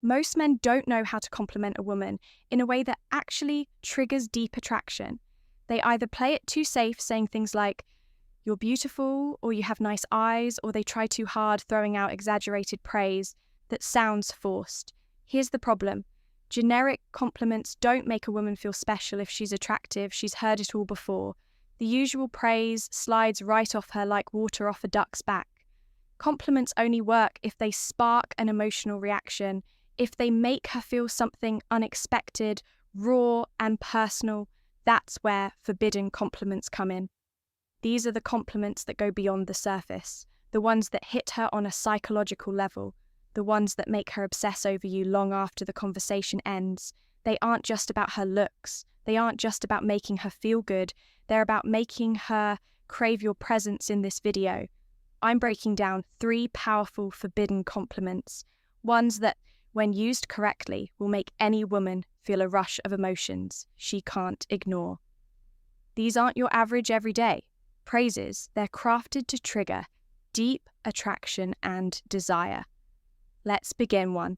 Most men don't know how to compliment a woman in a way that actually triggers deep attraction. They either play it too safe, saying things like, "You're beautiful," or "You have nice eyes," or they try too hard, throwing out exaggerated praise that sounds forced. Here's the problem. Generic compliments don't make a woman feel special if she's attractive. She's heard it all before. The usual praise slides right off her like water off a duck's back. Compliments only work if they spark an emotional reaction, if they make her feel something unexpected, raw, and personal. That's where forbidden compliments come in. These are the compliments that go beyond the surface, the ones that hit her on a psychological level, the ones that make her obsess over you long after the conversation ends. They aren't just about her looks. They aren't just about making her feel good. They're about making her crave your presence in this video. I'm breaking down 3 powerful forbidden compliments, ones that, when used correctly, will make any woman feel a rush of emotions she can't ignore. These aren't your average everyday praises. They're crafted to trigger deep attraction and desire. Let's begin one.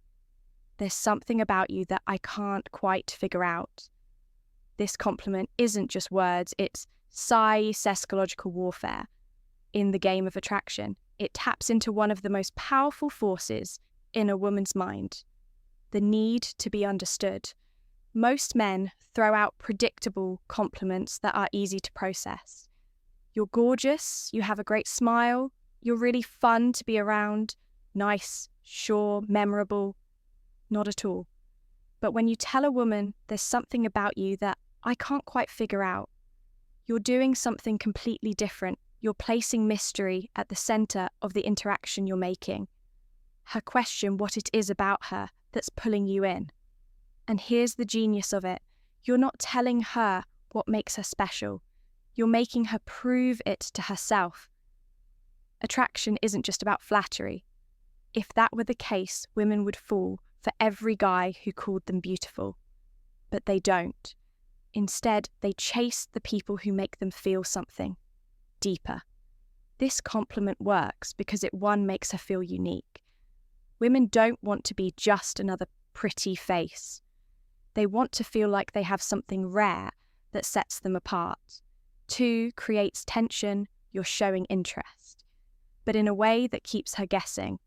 There's something about you that I can't quite figure out. This compliment isn't just words, it's psychological warfare. In the game of attraction, it taps into one of the most powerful forces in a woman's mind, the need to be understood. Most men throw out predictable compliments that are easy to process. You're gorgeous, you have a great smile, you're really fun to be around, nice, sure, memorable. Not at all. But when you tell a woman there's something about you that I can't quite figure out, you're doing something completely different. You're placing mystery at the center of the interaction you're making. Her question what it is about her that's pulling you in. And here's the genius of it. You're not telling her what makes her special. You're making her prove it to herself. Attraction isn't just about flattery. If that were the case, women would fall for every guy who called them beautiful. But they don't. Instead, they chase the people who make them feel something deeper. This compliment works because it, one, makes her feel unique. Women don't want to be just another pretty face. They want to feel like they have something rare that sets them apart. 2, creates tension, you're showing interest, but in a way that keeps her guessing.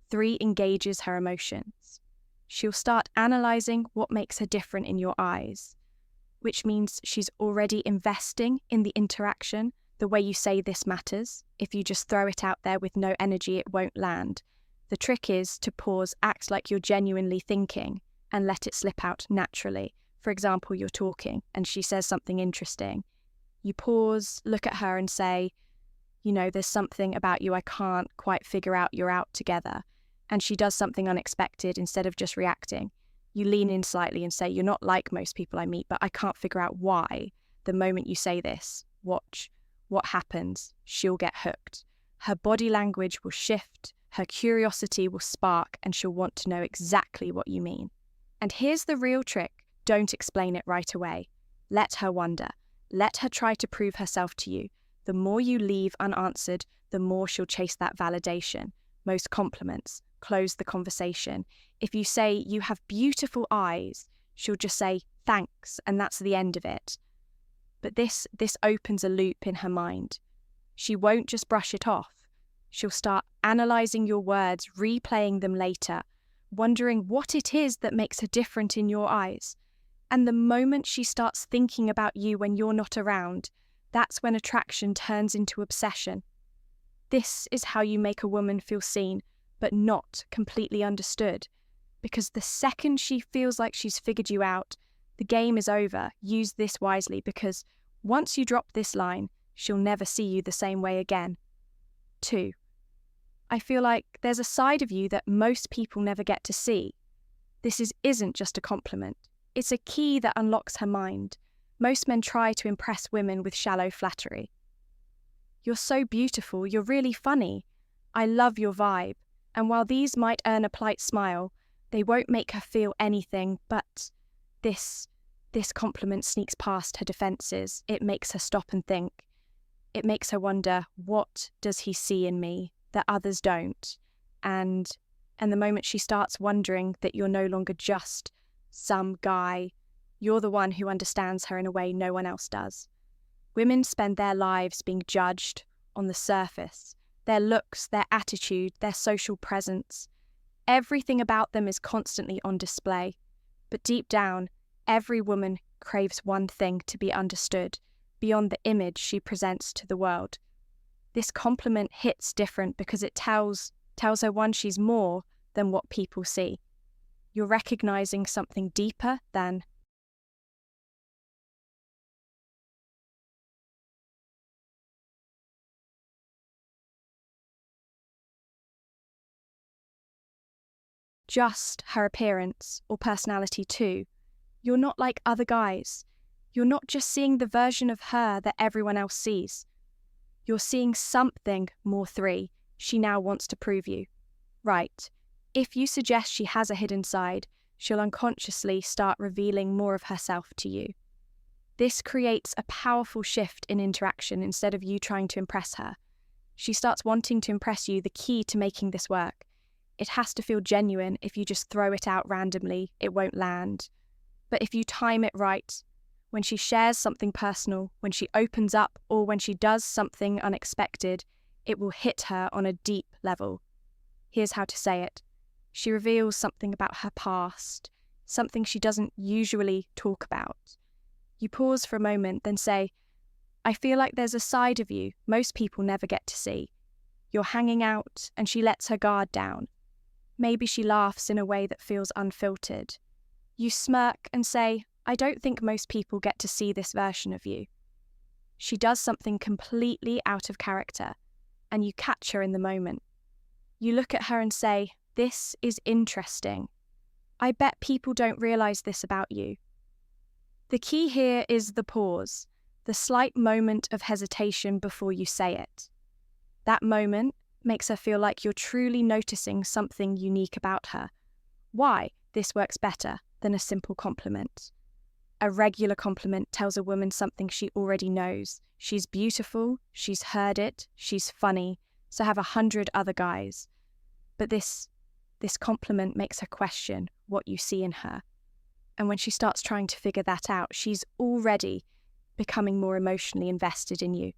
3, engages her emotions. She'll start analysing what makes her different in your eyes, which means she's already investing in the interaction. The way you say this matters. If you just throw it out there with no energy, it won't land. The trick is to pause, act like you're genuinely thinking, and let it slip out naturally. For example, you're talking and she says something interesting. You pause, look at her and say, there's something about you I can't quite figure out, you're out together. And she does something unexpected. Instead of just reacting, you lean in slightly and say, you're not like most people I meet, but I can't figure out why. The moment you say this, watch what happens. She'll get hooked. Her body language will shift, her curiosity will spark, and she'll want to know exactly what you mean. And here's the real trick. Don't explain it right away. Let her wonder. Let her try to prove herself to you. The more you leave unanswered, the more she'll chase that validation. Most compliments close the conversation. If you say, you have beautiful eyes, she'll just say, thanks, and that's the end of it. But this opens a loop in her mind. She won't just brush it off. She'll start analysing your words, replaying them later, wondering what it is that makes her different in your eyes. And the moment she starts thinking about you when you're not around, that's when attraction turns into obsession. This is how you make a woman feel seen, but not completely understood. Because the second she feels like she's figured you out, the game is over. Use this wisely, because once you drop this line, she'll never see you the same way again. 2, I feel like there's a side of you that most people never get to see. This isn't just a compliment. It's a key that unlocks her mind. Most men try to impress women with shallow flattery. You're so beautiful, you're really funny. I love your vibe. And while these might earn a polite smile, they won't make her feel anything, but this compliment sneaks past her defenses. It makes her stop and think. It makes her wonder, what does he see in me that others don't? And And the moment she starts wondering that you're no longer just some guy, you're the one who understands her in a way no one else does. Women spend their lives being judged on the surface, their looks, their attitude, their social presence. Everything about them is constantly on display. But deep down, every woman craves one thing: to be understood, beyond the image she presents to the world. This compliment hits different because it tells her, one, she's more than what people see. You're recognizing something deeper than just her appearance or personality too. You're not like other guys. You're not just seeing the version of her that everyone else sees. You're seeing something more. 3. She now wants to prove you right. If you suggest she has a hidden side, she'll unconsciously start revealing more of herself to you. This creates a powerful shift in interaction. Instead of you trying to impress her, she starts wanting to impress you. The key to making this work: it has to feel genuine. If you just throw it out randomly, it won't land. But if you time it right, when she shares something personal, when she opens up, or when she does something unexpected, it will hit her on a deep level. Here's how to say it. She reveals something about her past, something she doesn't usually talk about. You pause for a moment, then say, I feel like there's a side of you most people never get to see. You're hanging out, and she lets her guard down. Maybe she laughs in a way that feels unfiltered. You smirk and say, I don't think most people get to see this version of you. She does something completely out of character, and you catch her in the moment. You look at her and say, this is interesting. I bet people don't realize this about you. The key here is the pause, the slight moment of hesitation before you say it. That moment makes her feel like you're truly noticing something unique about her. Why? This works better than a simple compliment. A regular compliment tells a woman something she already knows. She's beautiful, she's heard it, she's funny, so have 100 other guys. But this compliment makes her question what you see in her. And when she starts trying to figure that out, she's already becoming more emotionally invested in you.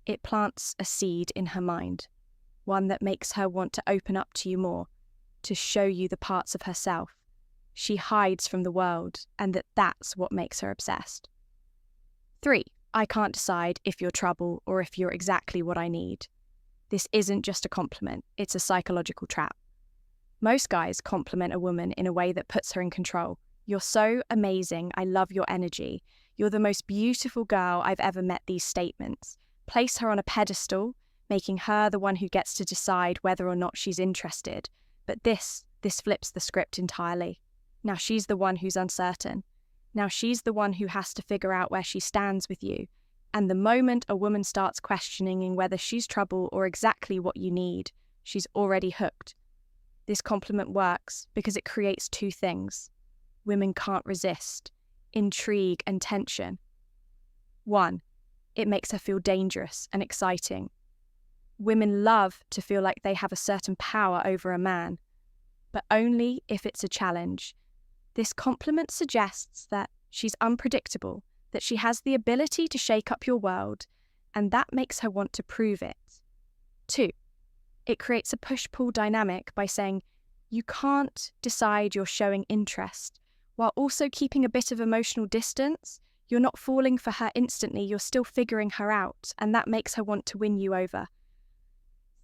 It plants a seed in her mind, one that makes her want to open up to you more, to show you the parts of herself she hides from the world, and that's what makes her obsessed. 3. I can't decide if you're trouble or if you're exactly what I need. This isn't just a compliment, it's a psychological trap. Most guys compliment a woman in a way that puts her in control. You're so amazing, I love your energy. You're the most beautiful girl I've ever met. These statements place her on a pedestal, making her the one who gets to decide whether or not she's interested. But this flips the script entirely. Now she's the one who's uncertain. Now she's the one who has to figure out where she stands with you. And the moment a woman starts questioning whether she's trouble or exactly what you need, she's already hooked. This compliment works because it creates 2 things women can't resist: intrigue and tension. 1, it makes her feel dangerous and exciting. Women love to feel like they have a certain power over a man, but only if it's a challenge. This compliment suggests that she's unpredictable, that she has the ability to shake up your world, and that makes her want to prove it. 2, it creates a push-pull dynamic by saying, you can't decide you're showing interest, while also keeping a bit of emotional distance. You're not falling for her instantly, you're still figuring her out, and that makes her want to win you over.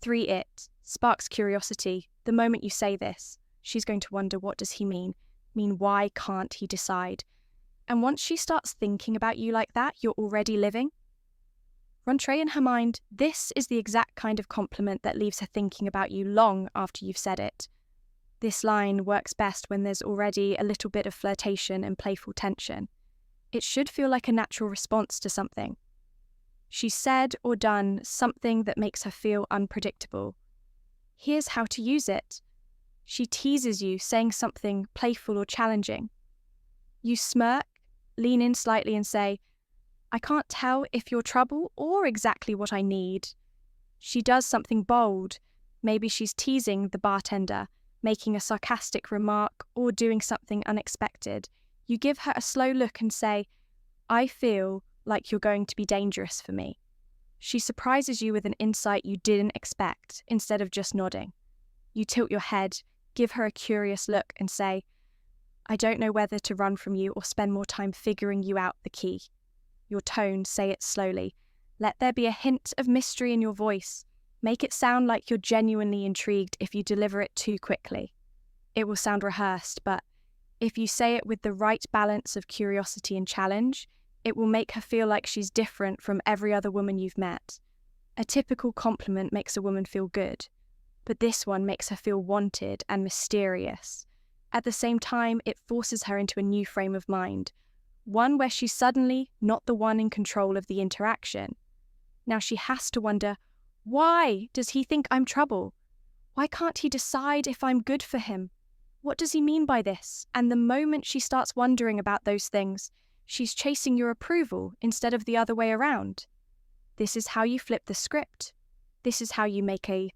3, it sparks curiosity. The moment you say this, she's going to wonder, what does he mean? Why can't he decide? And once she starts thinking about you like that, you're already living. Rentree in her mind, this is the exact kind of compliment that leaves her thinking about you long after you've said it. This line works best when there's already a little bit of flirtation and playful tension. It should feel like a natural response to something. She's said or done something that makes her feel unpredictable. Here's how to use it. She teases you, saying something playful or challenging. You smirk, lean in slightly and say, I can't tell if you're trouble or exactly what I need. She does something bold. Maybe she's teasing the bartender, making a sarcastic remark, or doing something unexpected, you give her a slow look and say, "I feel like you're going to be dangerous for me." She surprises you with an insight you didn't expect, instead of just nodding. You tilt your head, give her a curious look, and say, "I don't know whether to run from you or spend more time figuring you out the key." Your tone, say it slowly. Let there be a hint of mystery in your voice. Make it sound like you're genuinely intrigued if you deliver it too quickly. It will sound rehearsed, but if you say it with the right balance of curiosity and challenge, it will make her feel like she's different from every other woman you've met. A typical compliment makes a woman feel good, but this one makes her feel wanted and mysterious. At the same time, it forces her into a new frame of mind, one where she's suddenly not the one in control of the interaction. Now she has to wonder, why does he think I'm trouble? Why can't he decide if I'm good for him? What does he mean by this? And the moment she starts wondering about those things, she's chasing your approval instead of the other way around. This is how you flip the script. This is how you make a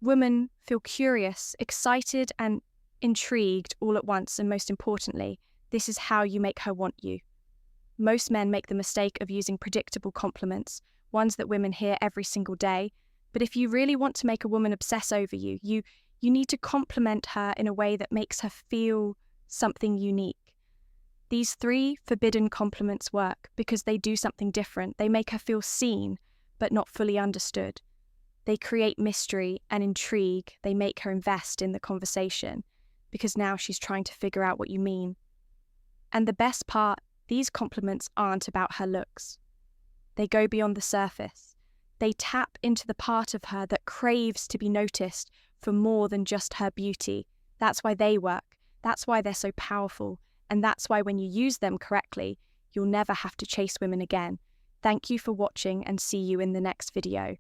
woman feel curious, excited, and intrigued all at once, and most importantly, this is how you make her want you. Most men make the mistake of using predictable compliments, ones that women hear every single day, but if you really want to make a woman obsess over you, you need to compliment her in a way that makes her feel something unique. These 3 forbidden compliments work because they do something different. They make her feel seen, but not fully understood. They create mystery and intrigue. They make her invest in the conversation because now she's trying to figure out what you mean. And the best part, these compliments aren't about her looks. They go beyond the surface. They tap into the part of her that craves to be noticed for more than just her beauty. That's why they work. That's why they're so powerful. And that's why when you use them correctly, you'll never have to chase women again. Thank you for watching, and see you in the next video.